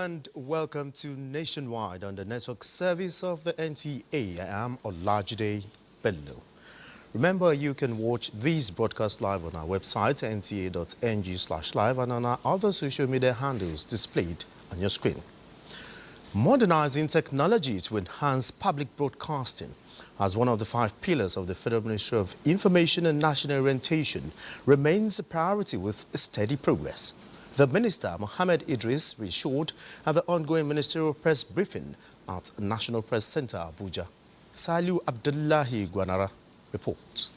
and welcome to Nationwide on the network service of the NTA. I am Olajide Bello. Remember, you can watch these broadcasts live on our website, nta.ng/live, and on our other social media handles displayed on your screen. Modernizing technology to enhance public broadcasting as one of the 5 pillars of the Federal Ministry of Information and National Orientation remains a priority with steady progress. The Minister, Mohammed Idris, reassured at the ongoing ministerial press briefing at National Press Center, Abuja. Saliu Abdullahi Gwanara reports.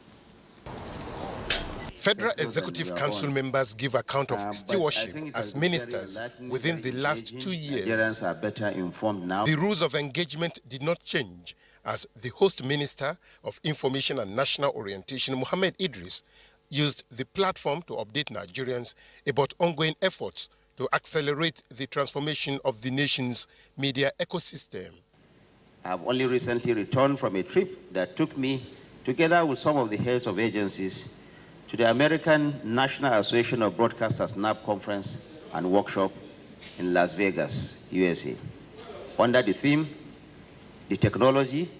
Federal Executive Council members give account of stewardship as ministers within the last 2 years. Nigerians are better informed now. The rules of engagement did not change as the host Minister of Information and National Orientation, Mohammed Idris, used the platform to update Nigerians about ongoing efforts to accelerate the transformation of the nation's media ecosystem. I have only recently returned from a trip that took me, together with some of the heads of agencies, to the American National Association of Broadcasters NAB conference and workshop in Las Vegas, USA, under the theme, the technology,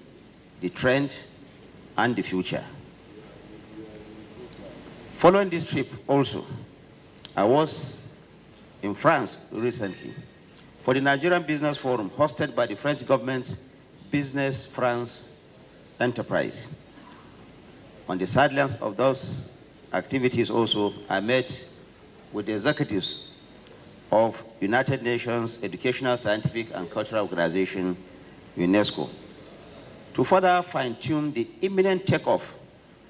the trend, and the future. Following this trip also, I was in France recently for the Nigerian Business Forum hosted by the French government's Business France Enterprise. On the sidelines of those activities also, I met with the executives of United Nations Educational, Scientific and Cultural Organization, UNESCO, to further fine-tune the imminent takeoff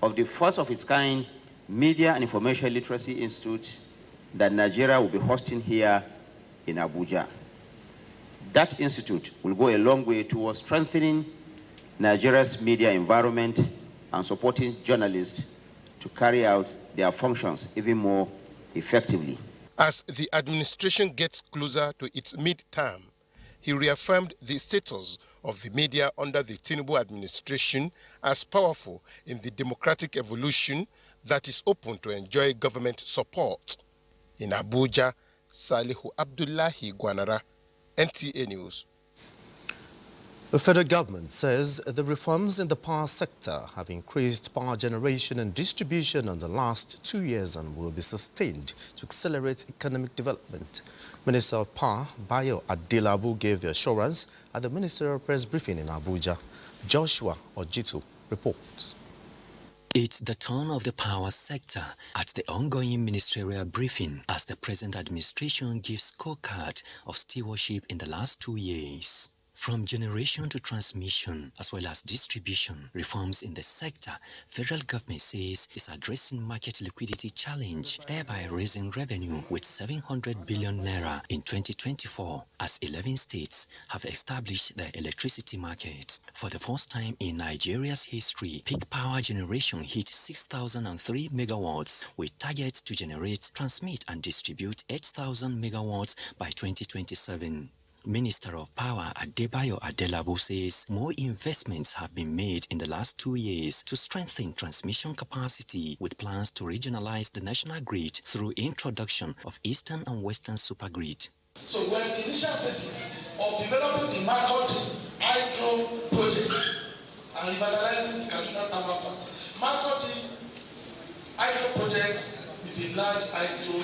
of the first of its kind Media and Information Literacy Institute that Nigeria will be hosting here in Abuja. That institute will go a long way towards strengthening Nigeria's media environment and supporting journalists to carry out their functions even more effectively. As the administration gets closer to its mid-term, he reaffirmed the status of the media under the Tinubu administration as powerful in the democratic evolution that is open to enjoy government support. In Abuja, Salihu Abdullahi Gwanara, NTA News. The federal government says the reforms in the power sector have increased power generation and distribution in the last 2 years and will be sustained to accelerate economic development. Minister of Power, Bayo Adelabu, gave the assurance at the ministerial press briefing in Abuja. Joshua Ojitu reports. It's the turn of the power sector at the ongoing ministerial briefing as the present administration gives scorecard of stewardship in the last 2 years. From generation to transmission, as well as distribution, reforms in the sector, federal government says is addressing market liquidity challenge, thereby raising revenue with 700 billion naira in 2024, as 11 states have established their electricity market. For the first time in Nigeria's history, peak power generation hit 6,003 megawatts, with target to generate, transmit and distribute 8,000 megawatts by 2027. Minister of Power Adebayo Adelabu says more investments have been made in the last 2 years to strengthen transmission capacity, with plans to regionalize the national grid through introduction of Eastern and Western supergrid. So we're in the initial phases of developing the Makoti hydro project and revitalizing the Kaduna Thermal plant. Makoti hydro project is a large hydro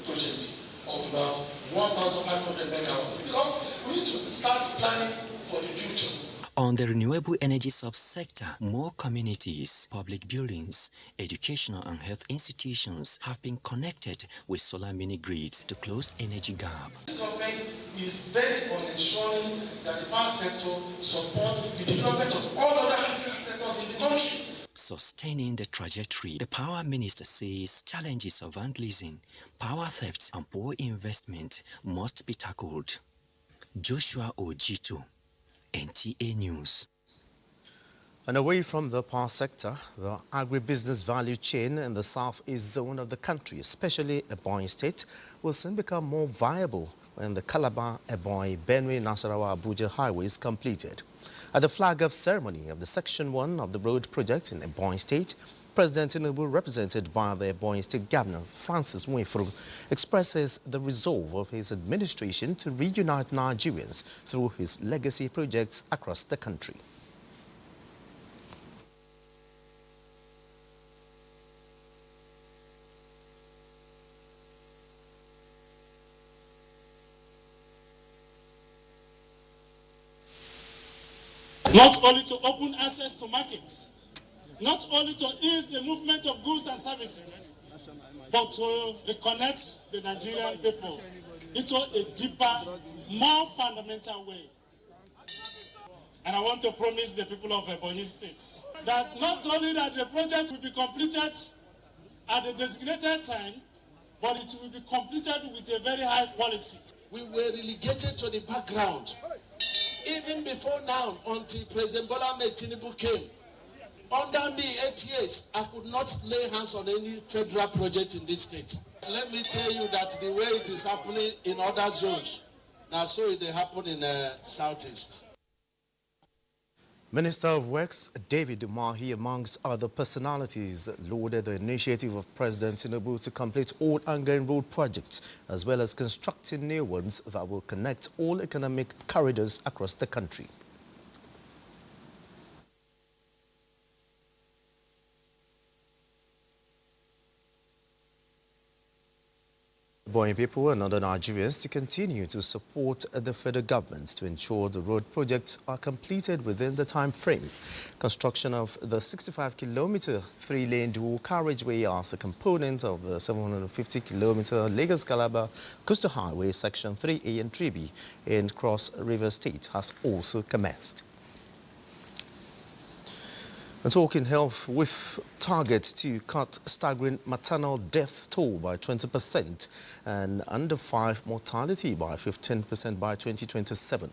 project of about 1,500 megawatts, because we need to start planning for the future. On the renewable energy subsector, more communities, public buildings, educational and health institutions have been connected with solar mini-grids to close energy gap. This government is bent on ensuring that the power sector supports the development of all other critical sectors in the country. Sustaining the trajectory, the power minister says challenges of vandalism, power theft and poor investment must be tackled. Joshua Ojitu, NTA News. And away from the power sector, the agribusiness value chain in the southeast zone of the country, especially Ebonyi State, will soon become more viable when the Calabar, Ebonyi, Benue, Nasarawa, Abuja highway is completed. At the flag-off ceremony of the Section 1 of the road project in Ebonyi State, President Tinubu, represented by the Ebonyi State Governor Francis Nwefuru, expresses the resolve of his administration to reunite Nigerians through his legacy projects across the country. Not only to open access to markets, not only to ease the movement of goods and services, but to reconnect the Nigerian people into a deeper, more fundamental way. And I want to promise the people of Ebonyi State that not only that the project will be completed at the designated time, but it will be completed with a very high quality. We were relegated to the background. Even before now, until President Bola Ahmed Tinubu came, under me 8 years, I could not lay hands on any federal project in this state. Let me tell you that the way it is happening in other zones, now so it happen in Southeast. Minister of Works David Umahi, amongst other personalities, lauded the initiative of President Tinubu to complete all ongoing road projects, as well as constructing new ones that will connect all economic corridors across the country. Ebonyi people and other Nigerians to continue to support the federal government to ensure the road projects are completed within the time frame. Construction of the 65-kilometer three-lane dual carriageway as a component of the 750-kilometer Lagos-Calabar Coastal Highway Section 3A and 3B in Cross River State has also commenced. And talking health, with targets to cut staggering maternal death toll by 20% and under 5 mortality by 15% by 2027.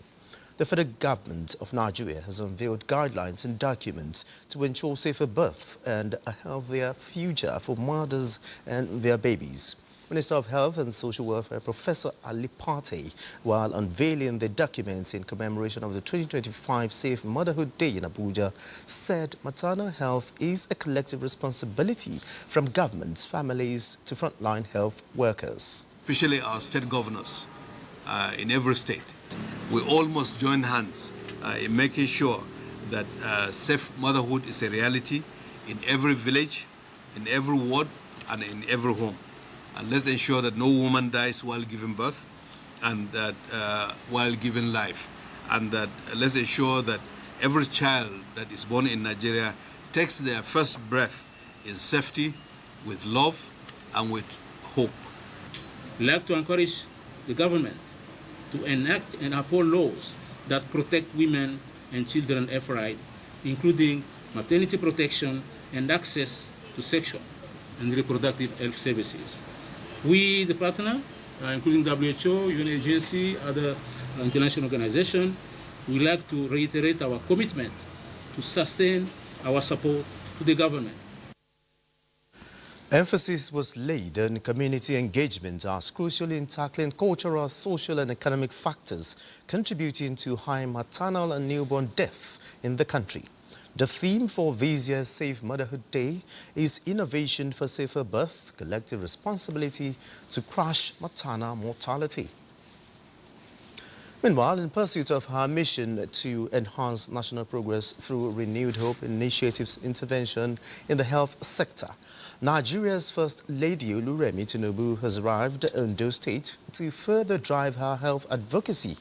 The federal government of Nigeria has unveiled guidelines and documents to ensure safer birth and a healthier future for mothers and their babies. Minister of Health and Social Welfare Professor Ali Pate, while unveiling the documents in commemoration of the 2025 Safe Motherhood Day in Abuja, said maternal health is a collective responsibility from governments, families to frontline health workers. Especially our state governors in every state. We all must join hands in making sure that safe motherhood is a reality in every village, in every ward, and in every home. And let's ensure that no woman dies while giving birth and that while giving life. And that let's ensure that every child that is born in Nigeria takes their first breath in safety, with love, and with hope. We'd like to encourage the government to enact and uphold laws that protect women and children everywhere, including maternity protection and access to sexual and reproductive health services. We, the partner, including WHO, UN agency, other international organizations, would like to reiterate our commitment to sustain our support to the government. Emphasis was laid on community engagement as crucial in tackling cultural, social and economic factors contributing to high maternal and newborn death in the country. The theme for this year's Safe Motherhood Day is Innovation for Safer Birth, Collective Responsibility to Crush Maternal Mortality. Meanwhile, in pursuit of her mission to enhance national progress through renewed hope initiatives intervention in the health sector, Nigeria's First Lady Oluremi Tinubu has arrived at Ondo State to further drive her health advocacy.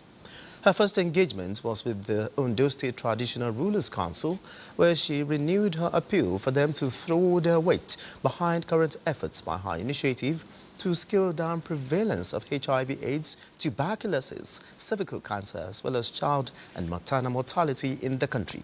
Her first engagement was with the Ondo State Traditional Rulers Council, where she renewed her appeal for them to throw their weight behind current efforts by her initiative to scale down prevalence of HIV/AIDS, tuberculosis, cervical cancer, as well as child and maternal mortality in the country.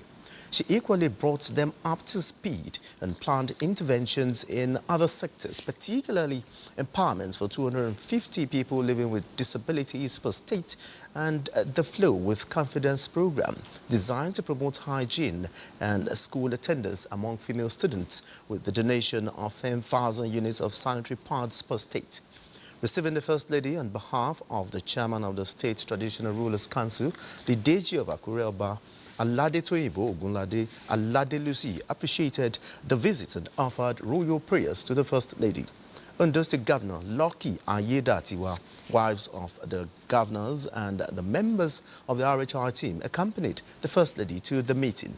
She equally brought them up to speed and planned interventions in other sectors, particularly empowerment for 250 people living with disabilities per state and the Flow with Confidence program, designed to promote hygiene and school attendance among female students with the donation of 10,000 units of sanitary pads per state. Receiving the First Lady on behalf of the Chairman of the State Traditional Rulers Council, the Deji of Akure Oba, Alade Toyibo Ogunlade Alade Lucy appreciated the visit and offered royal prayers to the First Lady. Ondo State Governor Lucky Ayedatiwa, wives of the governors and the members of the RHI team accompanied the First Lady to the meeting.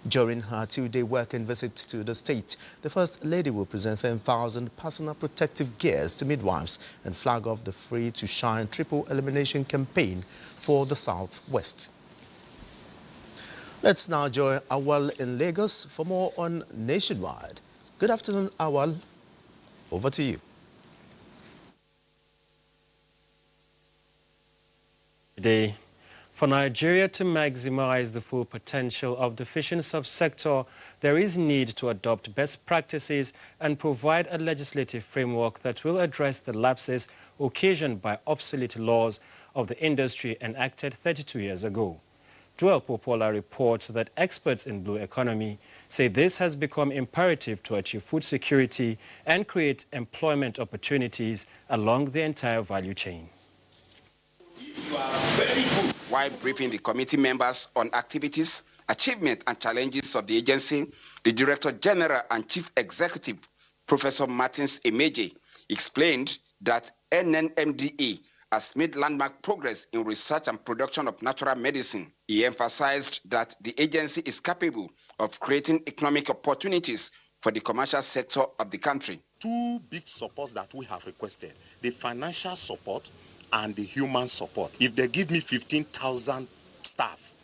During her two-day working visit to the state, the First Lady will present 10,000 personal protective gears to midwives and flag off the Free to Shine triple elimination campaign for the Southwest. Let's now join Awal in Lagos for more on Nationwide. Good afternoon, Awal. Over to you. Today, for Nigeria to maximize the full potential of the fishing subsector, there is need to adopt best practices and provide a legislative framework that will address the lapses occasioned by obsolete laws of the industry enacted 32 years ago. Joel Popola reports that experts in blue economy say this has become imperative to achieve food security and create employment opportunities along the entire value chain. While briefing the committee members on activities, achievements and challenges of the agency, the Director General and Chief Executive, Professor Martins Emeje, explained that NNMDA has made landmark progress in research and production of natural medicine. He emphasized that the agency is capable of creating economic opportunities for the commercial sector of the country. Two big supports that we have requested, the financial support and the human support. If they give me 15,000 staff,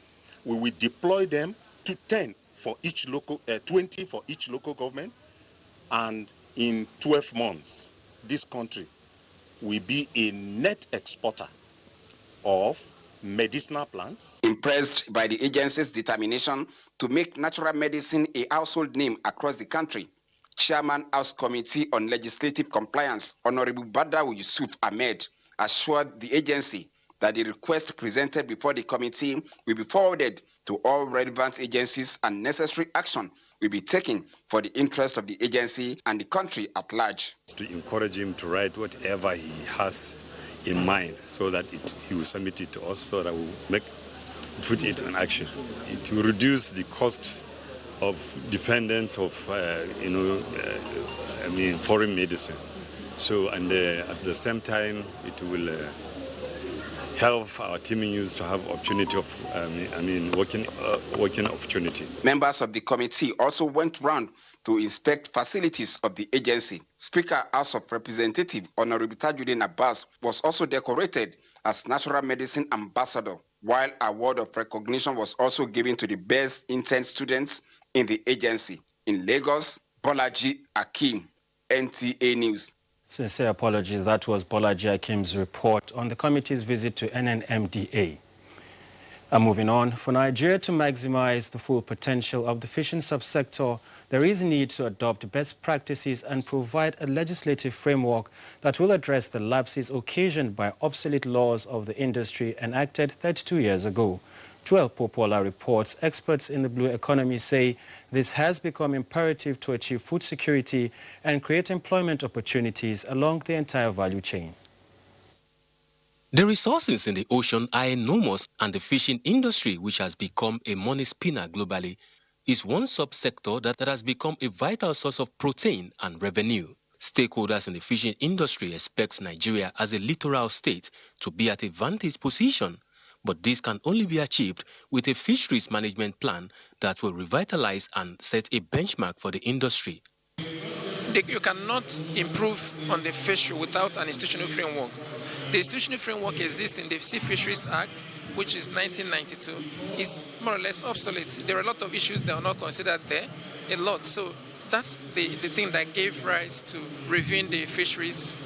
we will deploy them to 10 for each local, 20 for each local government, and in 12 months, this country will be a net exporter of medicinal plants. Impressed by the agency's determination to make natural medicine a household name across the country, Chairman House Committee on Legislative Compliance, Honorable Badawi Yusuf Ahmed, assured the agency that the request presented before the committee will be forwarded to all relevant agencies and necessary action will be taken for the interest of the agency and the country at large. To encourage him to write whatever he has in mind so that he will submit it to us so that we will put it in action. It will reduce the cost of dependence of, foreign medicine. So, and at the same time, it will help our teaming youths to have opportunity of, working opportunity. Members of the committee also went round to inspect facilities of the agency. Speaker House of Representatives Honorable Tajuddin Abbas was also decorated as Natural Medicine Ambassador, while a award of recognition was also given to the best intern students in the agency. In Lagos, Bolaji Akim, NTA News. Sincere apologies. That was Bolaji Akim's report on the committee's visit to NNMDA. Moving on, for Nigeria to maximize the full potential of the fishing subsector, there is a need to adopt best practices and provide a legislative framework that will address the lapses occasioned by obsolete laws of the industry enacted 32 years ago. Joel Popola reports experts in the blue economy say this has become imperative to achieve food security and create employment opportunities along the entire value chain. The resources in the ocean are enormous, and the fishing industry, which has become a money spinner globally, is one subsector that has become a vital source of protein and revenue. Stakeholders in the fishing industry expect Nigeria as a littoral state to be at a vantage position, but this can only be achieved with a fisheries management plan that will revitalize and set a benchmark for the industry. You cannot improve on the fishery without an institutional framework. The institutional framework exists in the Sea Fisheries Act, which is 1992, is more or less obsolete. There are a lot of issues that are not considered there, a lot. So that's the thing that gave rise to reviewing the Fisheries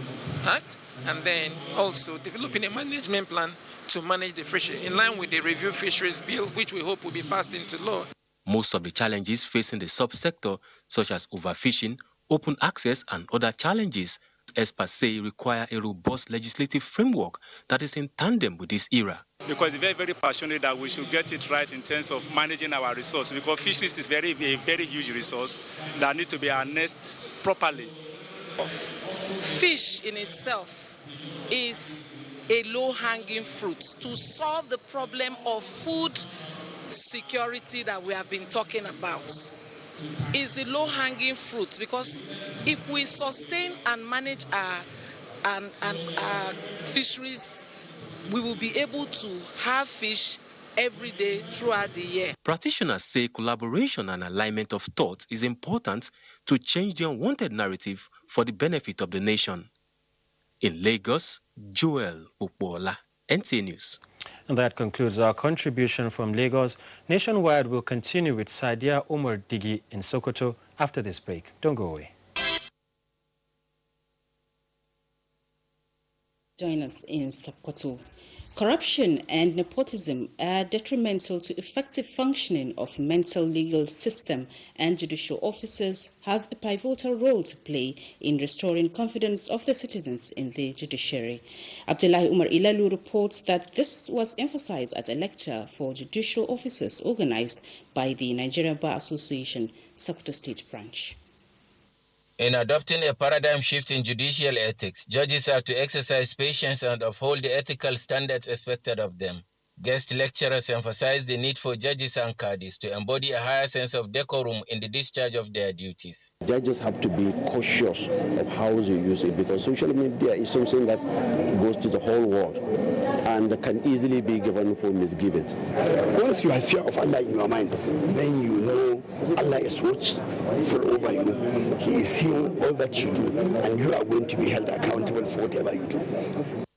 Act and then also developing a management plan to manage the fishery in line with the Review Fisheries Bill, which we hope will be passed into law. Most of the challenges facing the subsector, such as overfishing, open access and other challenges, experts say require a robust legislative framework that is in tandem with this era. Because it's very, very passionate that we should get it right in terms of managing our resource, because fisheries is a very huge resource that needs to be harnessed properly. Fish in itself is a low-hanging fruit to solve the problem of food security that we have been talking about is the low-hanging fruit, because if we sustain and manage our fisheries, we will be able to have fish every day throughout the year. Practitioners say collaboration and alignment of thoughts is important to change the unwanted narrative for the benefit of the nation. In Lagos, Joel Ukbola, NTA News. And that concludes our contribution from Lagos. Nationwide will continue with Sadia Umar Digi in Sokoto after this break. Don't go away. Join us in Sokoto. Corruption and nepotism are detrimental to effective functioning of mental legal system, and judicial officers have a pivotal role to play in restoring confidence of the citizens in the judiciary. Abdullahi Umar Ilalu reports that this was emphasized at a lecture for judicial officers organized by the Nigerian Bar Association, Sokoto State Branch. In adopting a paradigm shift in judicial ethics, judges are to exercise patience and uphold the ethical standards expected of them. Guest lecturers emphasized the need for judges and cadis to embody a higher sense of decorum in the discharge of their duties. Judges have to be cautious of how they use it, because social media is something that goes to the whole world and can easily be given for misgivings. Once you have fear of Allah in your mind, then you know Allah is watchful over you. He is seeing all that you do, and you are going to be held accountable for whatever you do.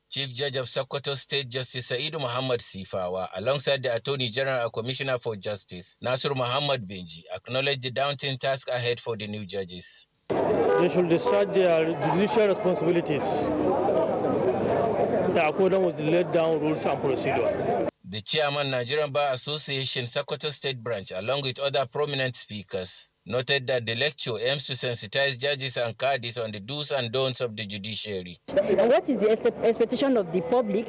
Chief Judge of Sokoto State Justice Saidu Muhammad Sifawa, alongside the Attorney General and Commissioner for Justice, Nasir Muhammad Benji, acknowledged the daunting task ahead for the new judges. They should discharge their judicial responsibilities in accordance with the laid down rules and procedure. The Chairman, Nigerian Bar Association, Sokoto State Branch, along with other prominent speakers, noted that the lecture aims to sensitize judges and cadis on the do's and don'ts of the judiciary. And what is the expectation of the public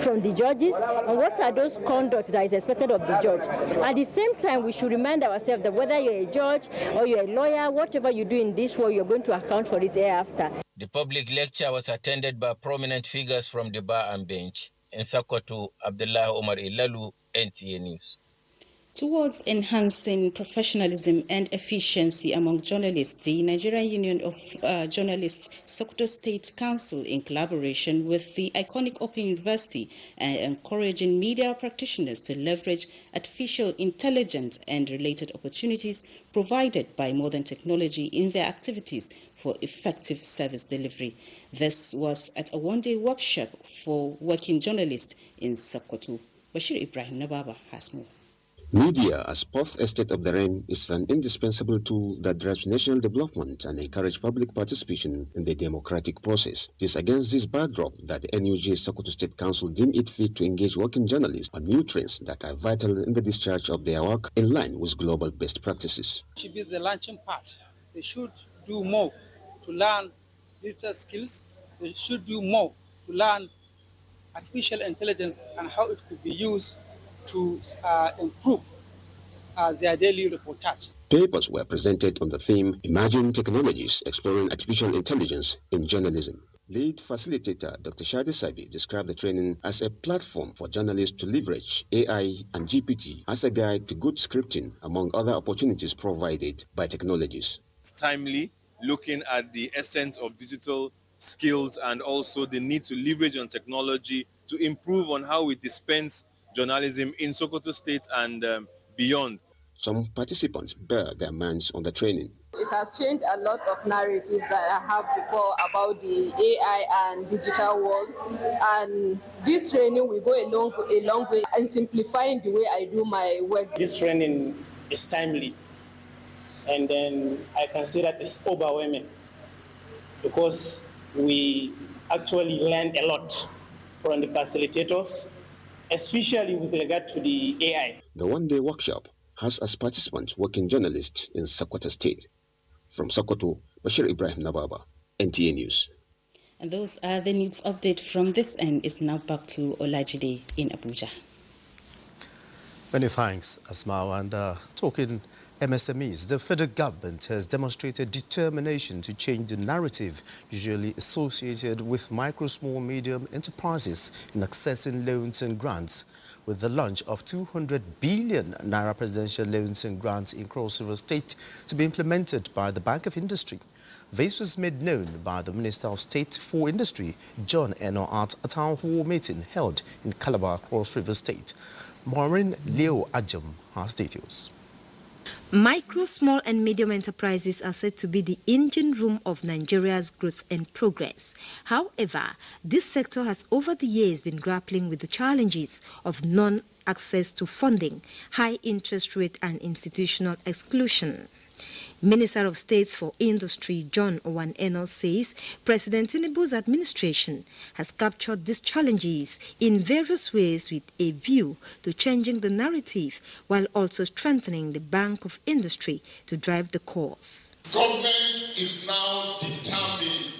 from the judges, and what are those conducts that is expected of the judge? At the same time, we should remind ourselves that whether you're a judge or you're a lawyer, whatever you do in this world, you're going to account for it hereafter. The public lecture was attended by prominent figures from the bar and bench. In Sokoto, Abdullah Omar Ilalu, NTA News. Towards enhancing professionalism and efficiency among journalists, the Nigerian Union of Journalists, Sokoto State Council, in collaboration with the iconic Open University, are encouraging media practitioners to leverage artificial intelligence and related opportunities provided by modern technology in their activities for effective service delivery. This was at a one-day workshop for working journalists in Sokoto. Bashir Ibrahim Nababa has more. Media, as fourth estate of the realm, is an indispensable tool that drives national development and encourages public participation in the democratic process. It is against this backdrop that the NUJ Sokoto State Council deemed it fit to engage working journalists on new trends that are vital in the discharge of their work in line with global best practices. It should be the launching part. They should do more to learn digital skills. They should do more to learn artificial intelligence and how it could be used to improve their daily reportage. Papers were presented on the theme Emerging Technologies Exploring Artificial Intelligence in Journalism. Lead facilitator Dr. Shadi Sabi described the training as a platform for journalists to leverage AI and GPT as a guide to good scripting, among other opportunities provided by technologies. It's timely, looking at the essence of digital skills and also the need to leverage on technology to improve on how we dispense journalism in Sokoto State and beyond. Some participants bear their minds on the training. It has changed a lot of narratives that I have before about the AI and digital world. And this training will go a long way in simplifying the way I do my work. This training is timely, and then I can say that it's overwhelming because we actually learned a lot from the facilitators, especially with regard to the AI. The one-day workshop has as participants working journalists in Sokoto State. From Sokoto, Bashir Ibrahim Nababa, NTA News. And those are the news update from this end. It's now back to Olajide in Abuja. Many thanks, Asmao. And talking MSMEs, the federal government has demonstrated determination to change the narrative usually associated with micro, small, medium enterprises in accessing loans and grants, with the launch of 200 billion naira presidential loans and grants in Cross River State to be implemented by the Bank of Industry. This was made known by the Minister of State for Industry, John Eno, at a town hall meeting held in Calabar, Cross River State. Maureen Leo Ajam has details. Micro, small and medium enterprises are said to be the engine room of Nigeria's growth and progress. However, this sector has over the years been grappling with the challenges of non-access to funding, high interest rate and institutional exclusion. Minister of State for Industry John Eno says President Tinubu's administration has captured these challenges in various ways with a view to changing the narrative while also strengthening the Bank of Industry to drive the cause. Government is now determined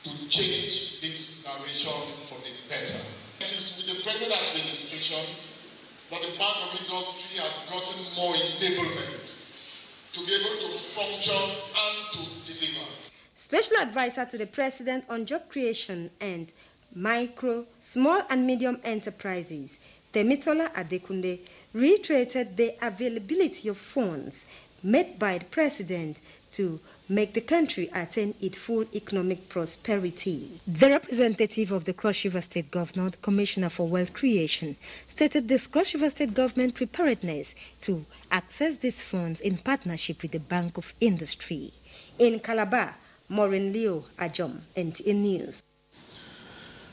to change this narration for the better. It is with the present administration that the Bank of Industry has gotten more enablement to be able to function and to deliver. Special Advisor to the President on Job Creation and Micro, Small and Medium Enterprises, Temitola Adekunle, reiterated the availability of funds made by the President to make the country attain its full economic prosperity. The representative of the Cross River State Governor, the Commissioner for Wealth Creation, stated this Cross River State government preparedness to access these funds in partnership with the Bank of Industry. In Calabar, Maureen Leo Ajom, NTA News.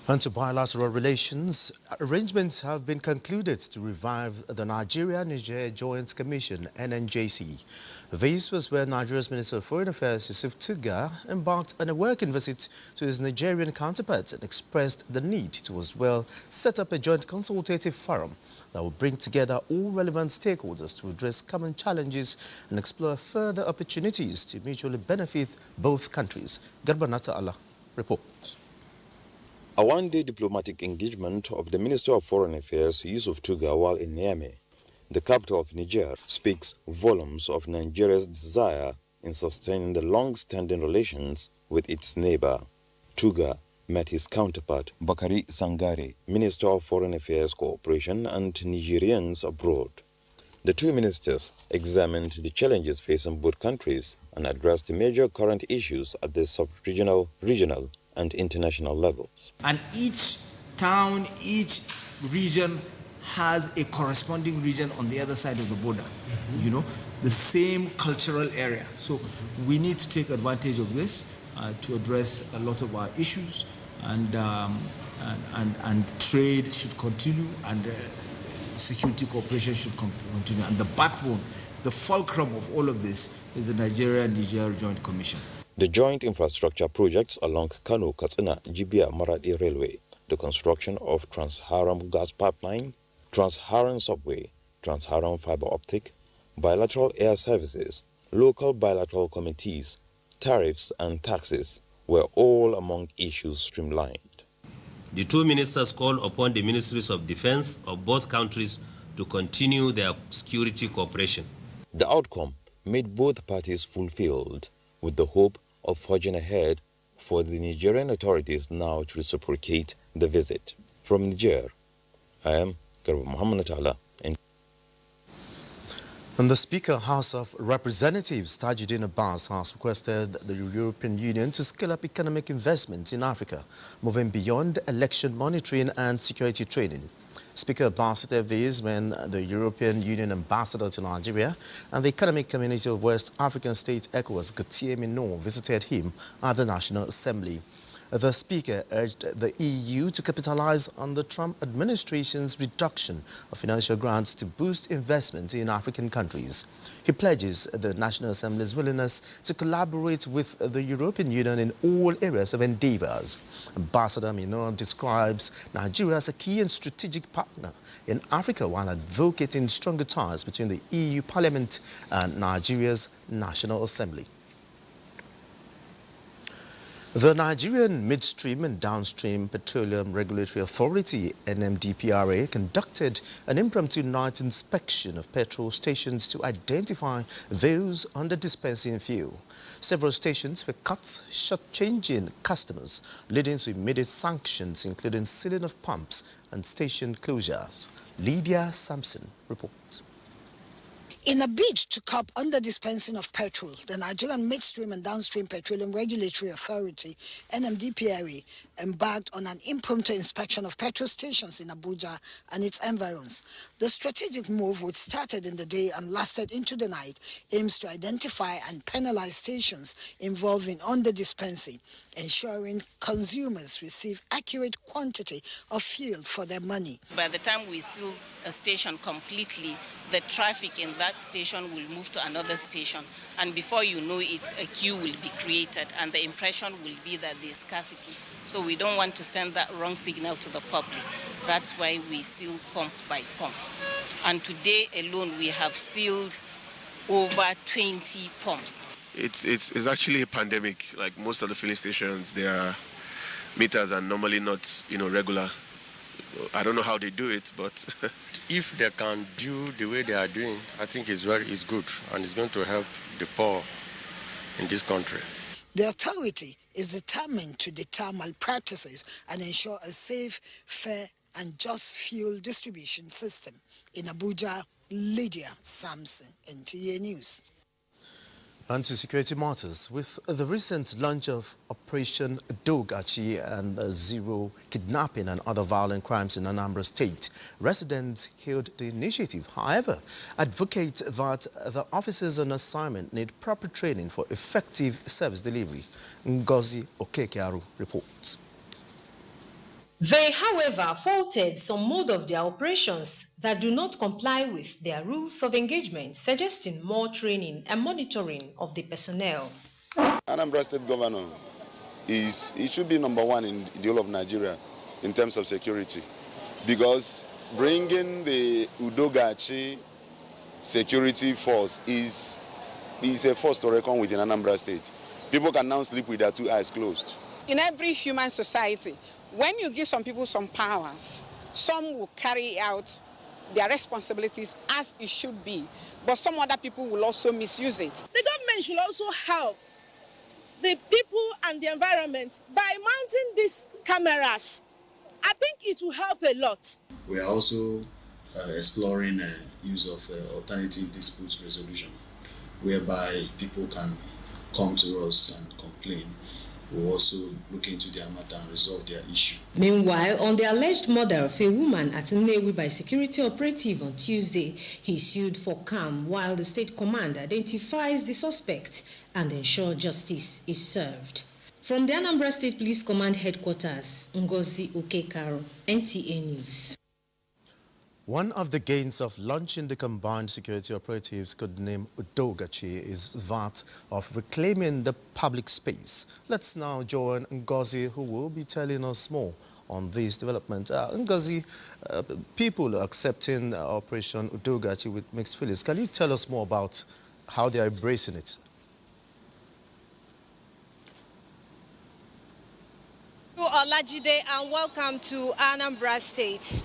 On to bilateral relations, arrangements have been concluded to revive the Nigeria-Niger Joint Commission, NNJC. This was where Nigeria's Minister of Foreign Affairs, Yusuf Tuga, embarked on a working visit to his Nigerian counterparts and expressed the need to as well set up a joint consultative forum that will bring together all relevant stakeholders to address common challenges and explore further opportunities to mutually benefit both countries. Garbanata Allah reports. A one-day diplomatic engagement of the Minister of Foreign Affairs, Yusuf Tuga, while in Niamey, the capital of Niger, speaks volumes of Nigeria's desire in sustaining the long-standing relations with its neighbor. Tuga met his counterpart, Bakari Sangare, Minister of Foreign Affairs Cooperation and Nigerians abroad. The two ministers examined the challenges facing both countries and addressed the major current issues at the sub-regional, regional, and international levels. And each town, each region has a corresponding region on the other side of the border, you know, the same cultural area. So we need to take advantage of this to address a lot of our issues, and trade should continue, and security cooperation should continue. And the backbone, the fulcrum of all of this is the Nigeria-Niger Joint Commission. The joint infrastructure projects along Kano, Katsina, Jibia, Maradi Railway, the construction of Trans-Haram gas pipeline, Trans-Haram subway, Trans-Haram fiber optic, bilateral air services, local bilateral committees, tariffs and taxes were all among issues streamlined. The two ministers called upon the ministries of defense of both countries to continue their security cooperation. The outcome made both parties fulfilled, with the hope of forging ahead for the Nigerian authorities now to reciprocate the visit. From Niger, I am Garba Muhammad Natala. And the Speaker, House of Representatives, Tajuddin Abbas, has requested the European Union to scale up economic investment in Africa, moving beyond election monitoring and security training. Speaker Abbas said this when the European Union ambassador to Nigeria and the Economic Community of West African States, ECOWAS, Gautier Minot, visited him at the National Assembly. The Speaker urged the EU to capitalize on the Trump administration's reduction of financial grants to boost investment in African countries. He pledges the National Assembly's willingness to collaborate with the European Union in all areas of endeavors. Ambassador Minot describes Nigeria as a key and strategic partner in Africa while advocating stronger ties between the EU Parliament and Nigeria's National Assembly. The Nigerian Midstream and Downstream Petroleum Regulatory Authority, NMDPRA, conducted an impromptu night inspection of petrol stations to identify those under-dispensing fuel. Several stations were cut, shortchanging customers, leading to immediate sanctions, including sealing of pumps and station closures. Lydia Sampson reports. In a bid to curb under-dispensing of petrol, the Nigerian Midstream and Downstream Petroleum Regulatory Authority, NMDPRA, embarked on an impromptu inspection of petrol stations in Abuja and its environs. The strategic move, which started in the day and lasted into the night, aims to identify and penalize stations involved in under-dispensing, ensuring consumers receive accurate quantity of fuel for their money. By the time we seal a station completely, the traffic in that station will move to another station, and before you know it, a queue will be created, and the impression will be that there's scarcity. So we don't want to send that wrong signal to the public. That's why we seal pump by pump. And today alone, we have sealed over 20 pumps. It's actually a pandemic. Like most of the filling stations, their meters are normally not, regular. I don't know how they do it, but if they can do the way they are doing, I think it's good, and it's going to help the poor in this country. The authority is determined to deter malpractices and ensure a safe, fair, and just fuel distribution system. In Abuja, Lydia Sampson, NTA News. And to security matters, with the recent launch of Operation Dogachi and Zero Kidnapping and other violent crimes in Anambra State, residents hailed the initiative. However, advocate that the officers on assignment need proper training for effective service delivery. Ngozi Okeke-Aru reports. They, however, faulted some mode of their operations that do not comply with their rules of engagement, suggesting more training and monitoring of the personnel. Anambra State Governor he should be number one in the whole of Nigeria in terms of security, because bringing the Udogachi security force is a force to reckon with in Anambra State. People can now sleep with their two eyes closed. In every human society, when you give some people some powers, some will carry out their responsibilities as it should be, but some other people will also misuse it. The government should also help the people and the environment by mounting these cameras. I think it will help a lot. We are also exploring use of alternative dispute resolution, whereby people can come to us and complain. We'll also look into their matter and resolve their issue. Meanwhile, on the alleged murder of a woman at Nnewi by security operative on Tuesday, he sued for calm while the state command identifies the suspect and ensures justice is served. From the Anambra State Police Command Headquarters, Ngozi Okeke-Aru, NTA News. One of the gains of launching the combined security operatives codenamed Udogachi is that of reclaiming the public space. Let's now join Ngozi, who will be telling us more on this development. Ngozi, people are accepting Operation Udogachi with mixed feelings. Can you tell us more about how they are embracing it? Olajide, and welcome to Anambra State.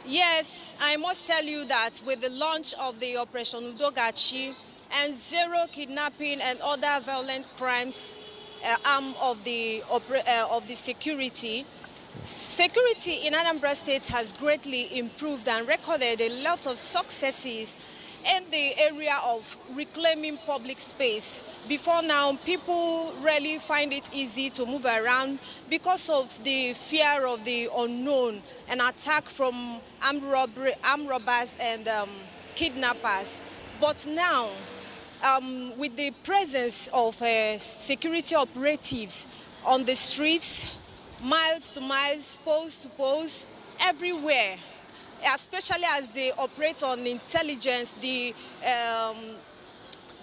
Yes, I must tell you that with the launch of the Operation Udogachi and Zero Kidnapping and other violent crimes arm of the security in Anambra State has greatly improved and recorded a lot of successes in the area of reclaiming public space. Before now, people really find it easy to move around because of the fear of the unknown, an attack from armed robbers and kidnappers. But now, with the presence of security operatives on the streets, miles to miles, post to post, everywhere, especially as they operate on intelligence, the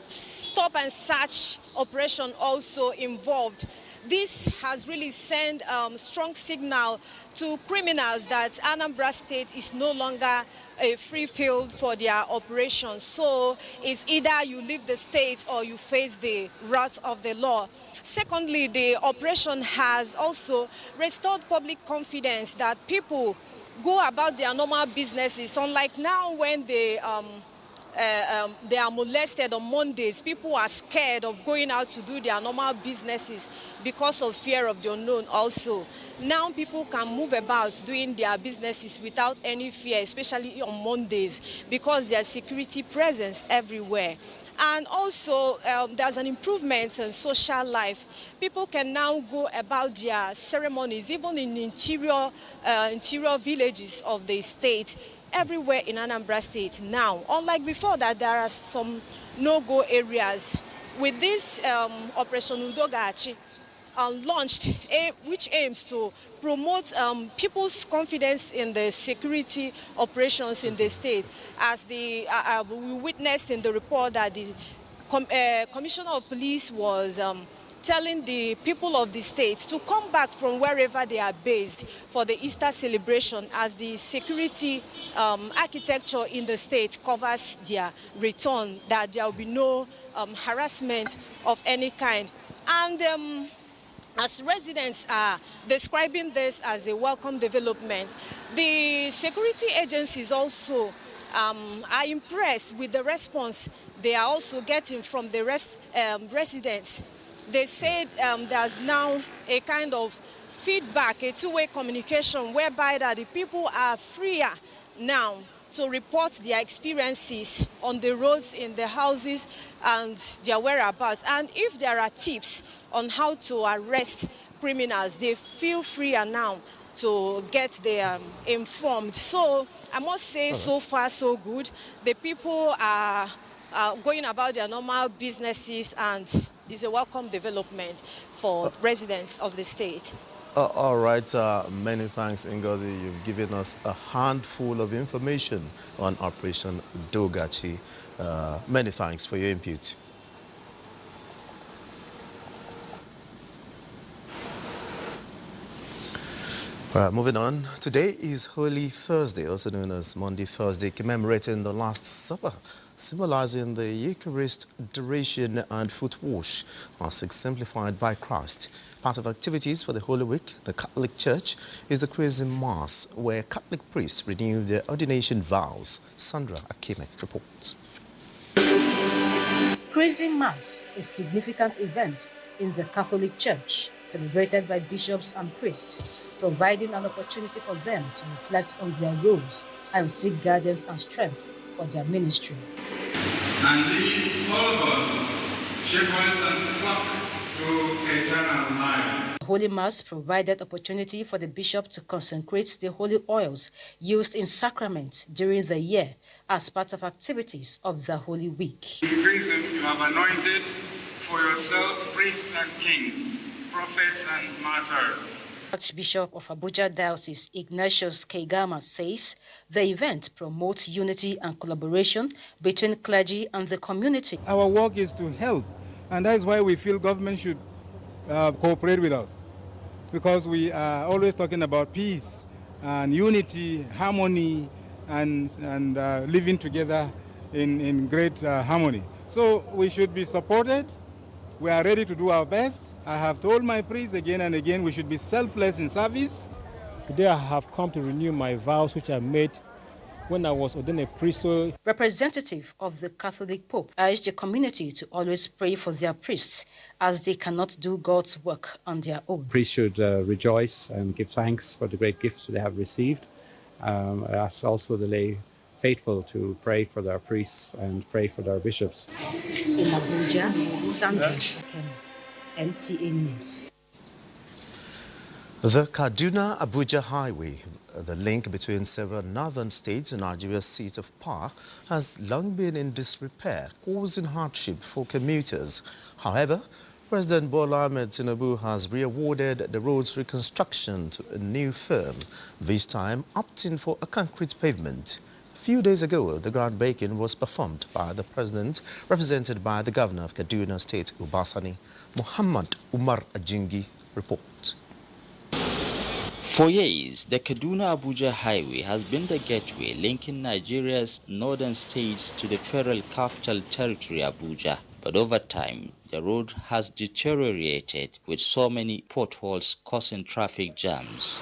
stop and search operation also involved. This has really sent strong signal to criminals that Anambra State is no longer a free field for their operations. So it's either you leave the state or you face the wrath of the law. Secondly, the operation has also restored public confidence that people go about their normal businesses, unlike now when they are molested on Mondays. People are scared of going out to do their normal businesses because of fear of the unknown also. Now people can move about doing their businesses without any fear, especially on Mondays, because there's security presence everywhere. And also, there's an improvement in social life. People can now go about their ceremonies, even in interior villages of the state, everywhere in Anambra State now. Unlike before, that there are some no-go areas. With this Operation Udogachi launched, which aims to promote people's confidence in the security operations in the state, as we witnessed in the report that the Commissioner of Police was telling the people of the state to come back from wherever they are based for the Easter celebration, as the security architecture in the state covers their return, that there will be no harassment of any kind. And as residents are describing this as a welcome development, the security agencies also are impressed with the response they are also getting from the residents. They said there's now a kind of feedback, a two-way communication, whereby that the people are freer now to report their experiences on the roads, in the houses, and their whereabouts. And if there are tips on how to arrest criminals, they feel freer now to get them informed. So I must say, so far so good. The people are going about their normal businesses, and it's a welcome development for residents of the state. All right, many thanks, Ngozi. You've given us a handful of information on Operation Dogachi. Many thanks for your input. All right, moving on. Today is Holy Thursday, also known as Maundy Thursday, commemorating the Last Supper, symbolizing the Eucharist, adoration, and foot wash, as exemplified by Christ. Part of activities for the Holy Week, the Catholic Church, is the Chrism Mass, where Catholic priests renew their ordination vows. Sandra Akime reports. Chrism Mass, a significant event in the Catholic Church, celebrated by bishops and priests, providing an opportunity for them to reflect on their roles and seek guidance and strength for their ministry. And lead all of us, shepherds and flock, to eternal life. The Holy Mass provided opportunity for the bishop to consecrate the holy oils used in sacrament during the year as part of activities of the Holy Week. In Chrism, you have anointed for yourself priests and kings, prophets and martyrs. Archbishop of Abuja Diocese Ignatius Kegama says the event promotes unity and collaboration between clergy and the community. Our work is to help, and that is why we feel government should cooperate with us, because we are always talking about peace and unity, harmony, and living together in great harmony. So we should be supported. We are ready to do our best. I have told my priests again and again we should be selfless in service. Today I have come to renew my vows which I made when I was ordained a priest. Representative of the Catholic Pope urged the community to always pray for their priests, as they cannot do God's work on their own. Priests should rejoice and give thanks for the great gifts they have received. I ask also the lay faithful to pray for their priests and pray for their bishops. In Abuja, Sandra Akeme, NTA News. The Kaduna-Abuja Highway, the link between several northern states and Nigeria's seat of power, has long been in disrepair, causing hardship for commuters. However, President Bola Ahmed Tinubu has reawarded the road's reconstruction to a new firm, this time opting for a concrete pavement. A few days ago, the groundbreaking was performed by the president, represented by the governor of Kaduna State, Ubasani. Muhammad Umar Ajingi reports. For years, the Kaduna-Abuja Highway has been the gateway linking Nigeria's northern states to the federal capital territory, Abuja. But over time, the road has deteriorated with so many potholes causing traffic jams.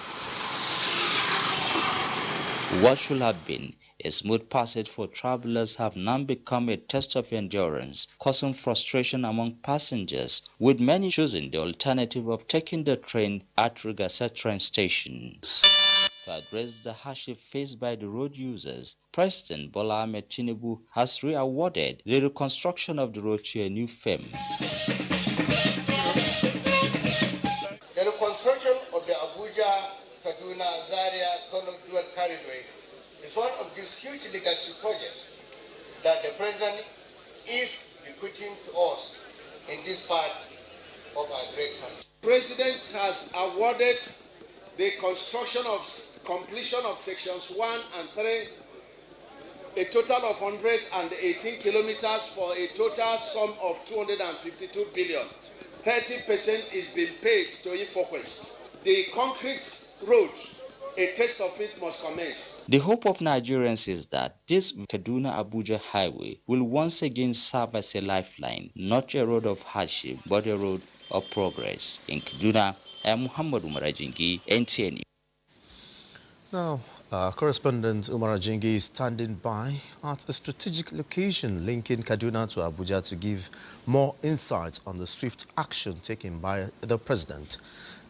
What should have been a smooth passage for travelers have now become a test of endurance, causing frustration among passengers, with many choosing the alternative of taking the train at Rigasa train station. To address the hardship faced by the road users, President Bola Ahmed Tinubu has re-awarded the reconstruction of the road to a new fame. The reconstruction of the Abuja, Kaduna, Zaria, Kano dual carriageway is one of these huge legacy projects that the President is bequeathing to us in this part of our great country. The President has awarded the completion of sections 1 and 3, a total of 118 kilometers for a total sum of 252 billion. 30% is being paid to InfoQuest. The concrete road, a test of it must commence. The hope of Nigerians is that this Kaduna-Abuja highway will once again serve as a lifeline, not a road of hardship, but a road of progress. In Kaduna, I am Muhammad Umar Ajingi, NTA. Now, our correspondent Umar Ajingi is standing by at a strategic location linking Kaduna to Abuja to give more insights on the swift action taken by the president.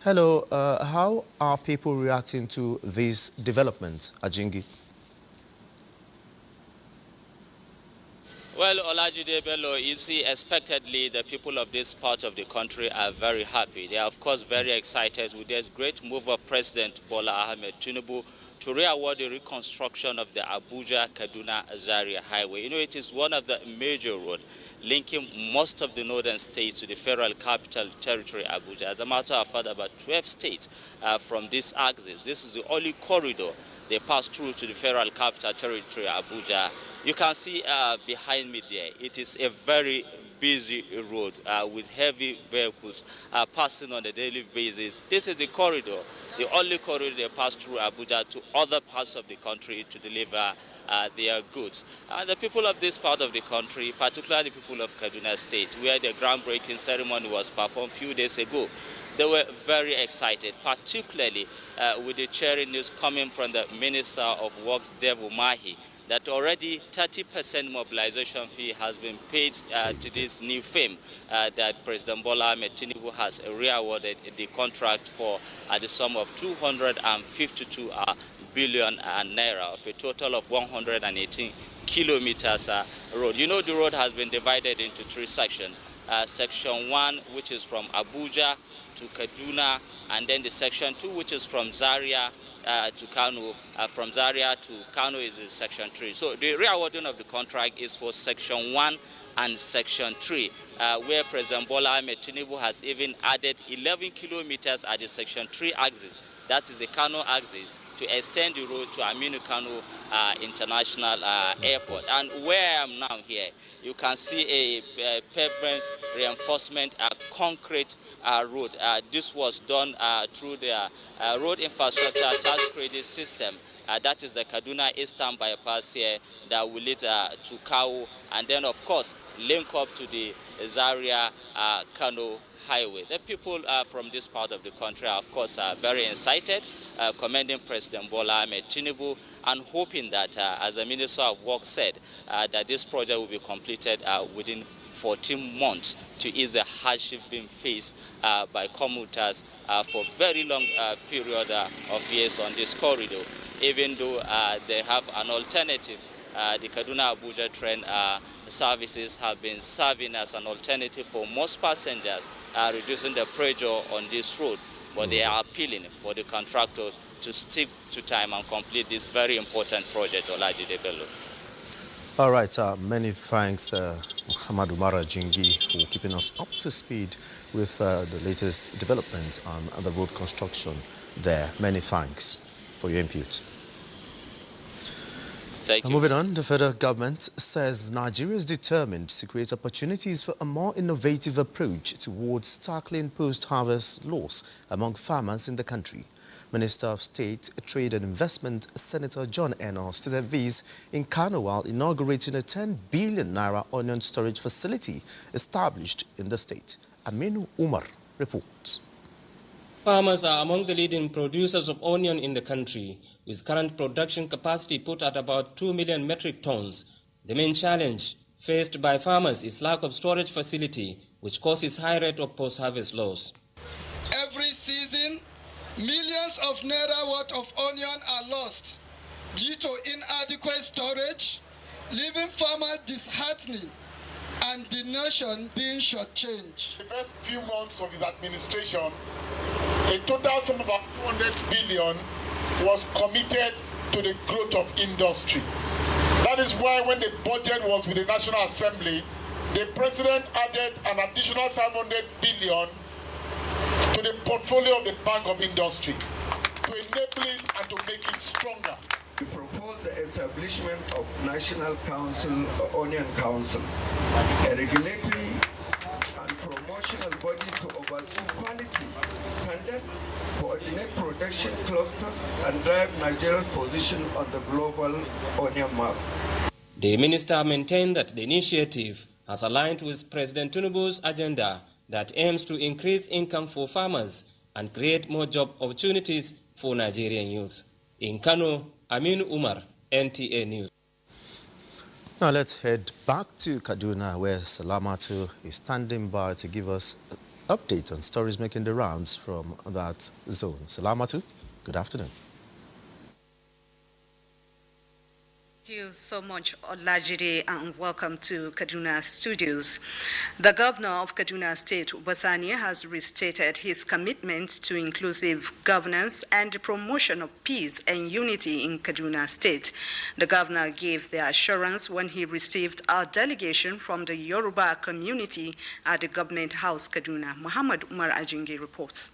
Hello, how are people reacting to this development, Ajingi? Well, Olajide Bello, you see, expectedly, the people of this part of the country are very happy. They are, of course, very excited with this great move of President Bola Ahmed Tinubu to re-award the reconstruction of the Abuja-Kaduna-Zaria highway. You know, it is one of the major roads linking most of the northern states to the federal capital territory, Abuja. As a matter of fact, about 12 states from this axis. This is the only corridor they pass through to the federal capital territory, Abuja. You can see behind me there, it is a very busy road with heavy vehicles passing on a daily basis. This is the corridor, the only corridor they pass through Abuja to other parts of the country to deliver their goods. The people of this part of the country, particularly the people of Kaduna State, where the groundbreaking ceremony was performed a few days ago, they were very excited, particularly with the cheering news coming from the Minister of Works, Dev Umahi, that already 30% mobilization fee has been paid to this new firm that President Bola Ahmed Tinubu has re-awarded the contract for at the sum of 252 billion naira of a total of 118 kilometers road. You know, the road has been divided into 3 sections. Section 1, which is from Abuja to Kaduna, and then the section 2, which is from Zaria to Kano. From Zaria to Kano is section 3. So the re-awarding of the contract is for section 1 and section 3, where President Bola Ahmed Tinubu has even added 11 kilometers at the section 3 axis. That is the Kano axis, to extend the road to Aminu Kano International Airport. And where I am now here, you can see a pavement reinforcement, concrete road. This was done through the road infrastructure tax credit system. That is the Kaduna Eastern Bypass here that will lead to Kau, and then of course link up to the Zaria Kano highway. The people from this part of the country are, of course, very excited, commending President Bola Ahmed Tinubu and hoping that, as the Minister of Works said, that this project will be completed within 14 months to ease the hardship being faced by commuters for very long period of years on this corridor. Even though they have an alternative, the Kaduna-Abuja train services have been serving as an alternative for most passengers, reducing the pressure on this road. But they are appealing for the contractor to stick to time and complete this very important project, Olajide Bello. All right, many thanks, Muhammad Umar Ajingi, for keeping us up to speed with the latest developments on the road construction there. Many thanks for your input. Thank you. Moving on, the federal government says Nigeria is determined to create opportunities for a more innovative approach towards tackling post-harvest loss among farmers in the country. Minister of State, Trade and Investment, Senator John Eno, stated this in Kano while inaugurating a 10 billion naira onion storage facility established in the state. Aminu Umar reports. Farmers are among the leading producers of onion in the country, with current production capacity put at about 2 million metric tons. The main challenge faced by farmers is lack of storage facility, which causes high rate of post-harvest loss. Every season, millions of naira worth of onion are lost due to inadequate storage, leaving farmers disheartening and the nation being shortchanged. The first few months of his administration, a total sum of about 200 billion was committed to the growth of industry. That is why when the budget was with the National Assembly, the President added an additional 500 billion to the portfolio of the Bank of Industry to enable it and to make it stronger. We propose the establishment of National Council, Onion Council, a regulatory and promotional body to oversee quality, standard, coordinate production clusters, and drive Nigeria's position on the global onion map. The minister maintained that the initiative has aligned with President Tinubu's agenda that aims to increase income for farmers and create more job opportunities for Nigerian youth. In Kano, Amin Umar, NTA News. Now let's head back to Kaduna, where Salamatu is standing by to give us updates on stories making the rounds from that zone. Salamatu, good afternoon. Thank you so much, Olajide, and welcome to Kaduna Studios. The governor of Kaduna State, Obasani, has restated his commitment to inclusive governance and the promotion of peace and unity in Kaduna State. The governor gave the assurance when he received a delegation from the Yoruba community at the Government House, Kaduna. Muhammad Umar Ajingi reports.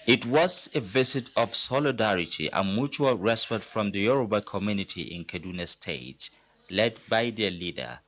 It was a visit of solidarity and mutual respect from the Yoruba community in Kaduna State, led by their leader,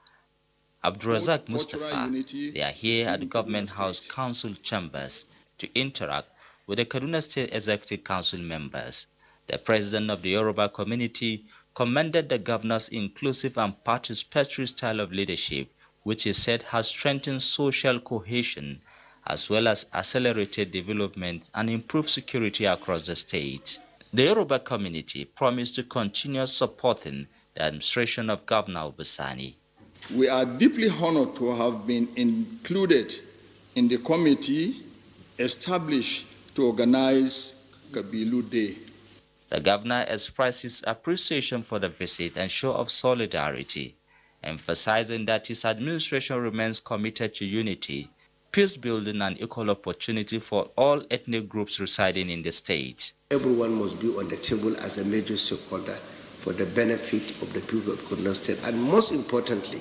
Abdulrazak Mustafa. They are here at the Government House Council chambers to interact with the Kaduna State Executive Council members. The president of the Yoruba community commended the governor's inclusive and participatory style of leadership, which he said has strengthened social cohesion as well as accelerated development and improved security across the state. The Yoruba community promised to continue supporting the administration of Governor Obasani. We are deeply honored to have been included in the committee established to organize Kabilu Day. The governor expressed his appreciation for the visit and show of solidarity, emphasizing that his administration remains committed to unity, peace building and equal opportunity for all ethnic groups residing in the state. Everyone must be on the table as a major stakeholder for the benefit of the people of Kaduna State. And most importantly,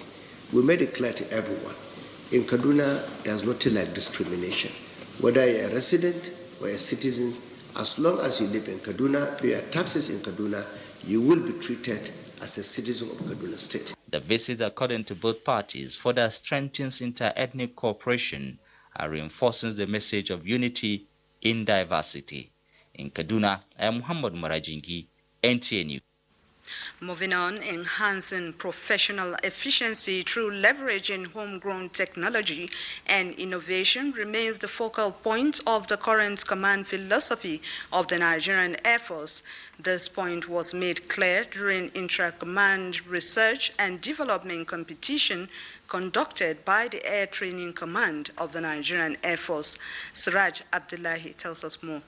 we made it clear to everyone, in Kaduna, there's nothing like discrimination. Whether you're a resident or a citizen, as long as you live in Kaduna, pay your taxes in Kaduna, you will be treated as a citizen of Kaduna State. The visit, according to both parties, further strengthens inter-ethnic cooperation and reinforces the message of unity in diversity. In Kaduna, I am Muhammad Marajingi, NTA News. Moving on, enhancing professional efficiency through leveraging homegrown technology and innovation remains the focal point of the current command philosophy of the Nigerian Air Force. This point was made clear during intra-command research and development competition conducted by the Air Training Command of the Nigerian Air Force. Siraj Abdullahi tells us more.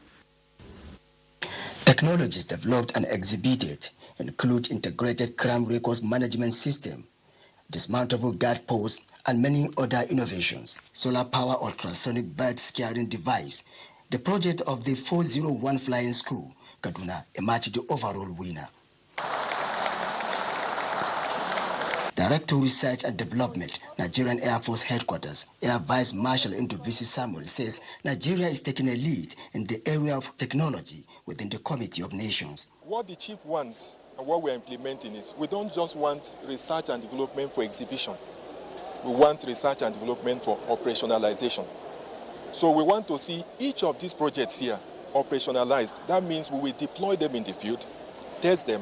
Technologies developed and exhibited include integrated crime records management system, dismountable guard posts, and many other innovations. Solar power ultrasonic bird scaring device. The project of the 401 Flying School, Kaduna, emerged the overall winner. Director of Research and Development, Nigerian Air Force Headquarters, Air Vice Marshal Ndubisi Samuel says Nigeria is taking a lead in the area of technology within the Committee of Nations. What the chief wants and what we're implementing is we don't just want research and development for exhibition. We want research and development for operationalization. So we want to see each of these projects here operationalized. That means we will deploy them in the field, test them,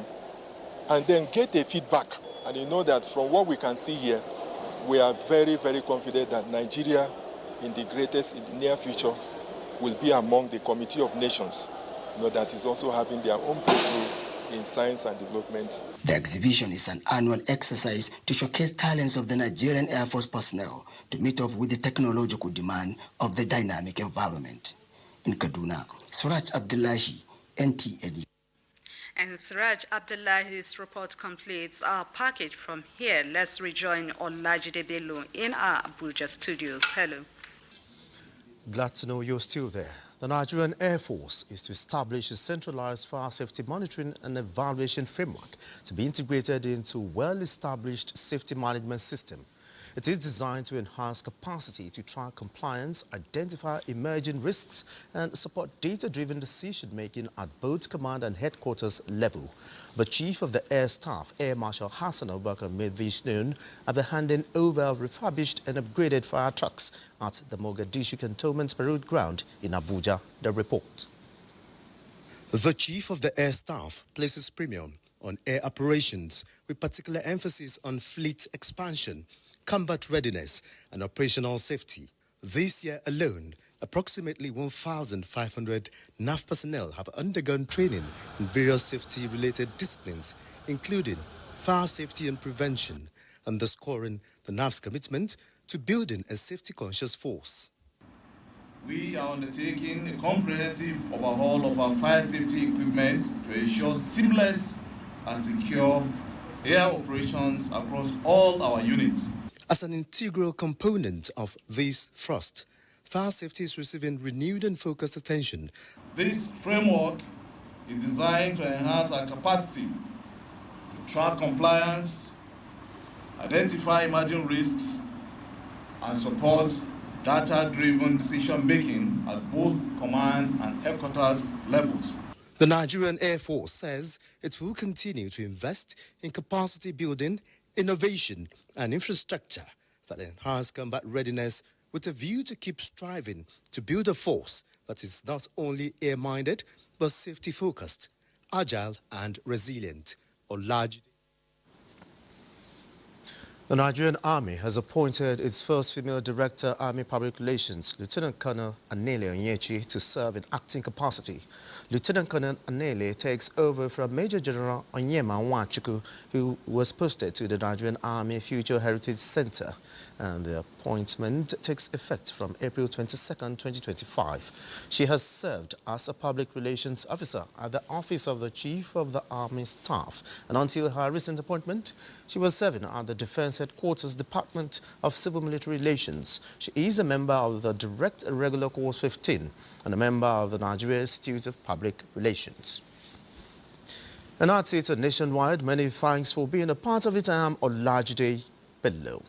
and then get a feedback. And you know that from what we can see here, we are very, very confident that Nigeria, in the near future, will be among the Committee of Nations, that is also having their own breakthrough in science and development. The exhibition is an annual exercise to showcase talents of the Nigerian Air Force personnel to meet up with the technological demand of the dynamic environment. In Kaduna, Suraj Abdullahi, NTA. And Suraj Abdullahi's report completes our package. From here, let's rejoin Olajide Bello in our Abuja studios. Hello. Glad to know you're still there. The Nigerian Air Force is to establish a centralized fire safety monitoring and evaluation framework to be integrated into a well-established safety management system. It is designed to enhance capacity to track compliance, identify emerging risks, and support data-driven decision-making at both command and headquarters level. The Chief of the Air Staff, Air Marshal Hassan Abubakar, made this known at the handing over of refurbished and upgraded fire trucks at the Mogadishu Cantonment Parade Ground in Abuja. The report. The Chief of the Air Staff places premium on air operations with particular emphasis on fleet expansion, combat readiness and operational safety. This year alone, approximately 1,500 NAF personnel have undergone training in various safety-related disciplines, including fire safety and prevention, underscoring the NAF's commitment to building a safety-conscious force. We are undertaking a comprehensive overhaul of our fire safety equipment to ensure seamless and secure air operations across all our units. As an integral component of this thrust, fire safety is receiving renewed and focused attention. This framework is designed to enhance our capacity to track compliance, identify emerging risks, and support data-driven decision-making at both command and headquarters levels. The Nigerian Air Force says it will continue to invest in capacity building, innovation and infrastructure that enhance combat readiness with a view to keep striving to build a force that is not only air-minded but safety-focused, agile and resilient. The Nigerian Army has appointed its first female Director, Army Public Relations, Lieutenant Colonel Anele Onyechi, to serve in acting capacity. Lieutenant Colonel Anele takes over from Major General Onyema Nwachukwu, who was posted to the Nigerian Army Future Heritage Center, and the appointment takes effect from April 22, 2025. She has served as a Public Relations Officer at the Office of the Chief of the Army Staff, and until her recent appointment, she was serving at the Defense Headquarters Department of Civil Military Relations. She is a member of the Direct Regular Course 15 and a member of the Nigeria Institute of Public Relations. And that's it nationwide. Many thanks for being a part of it. I am Olajide Bello.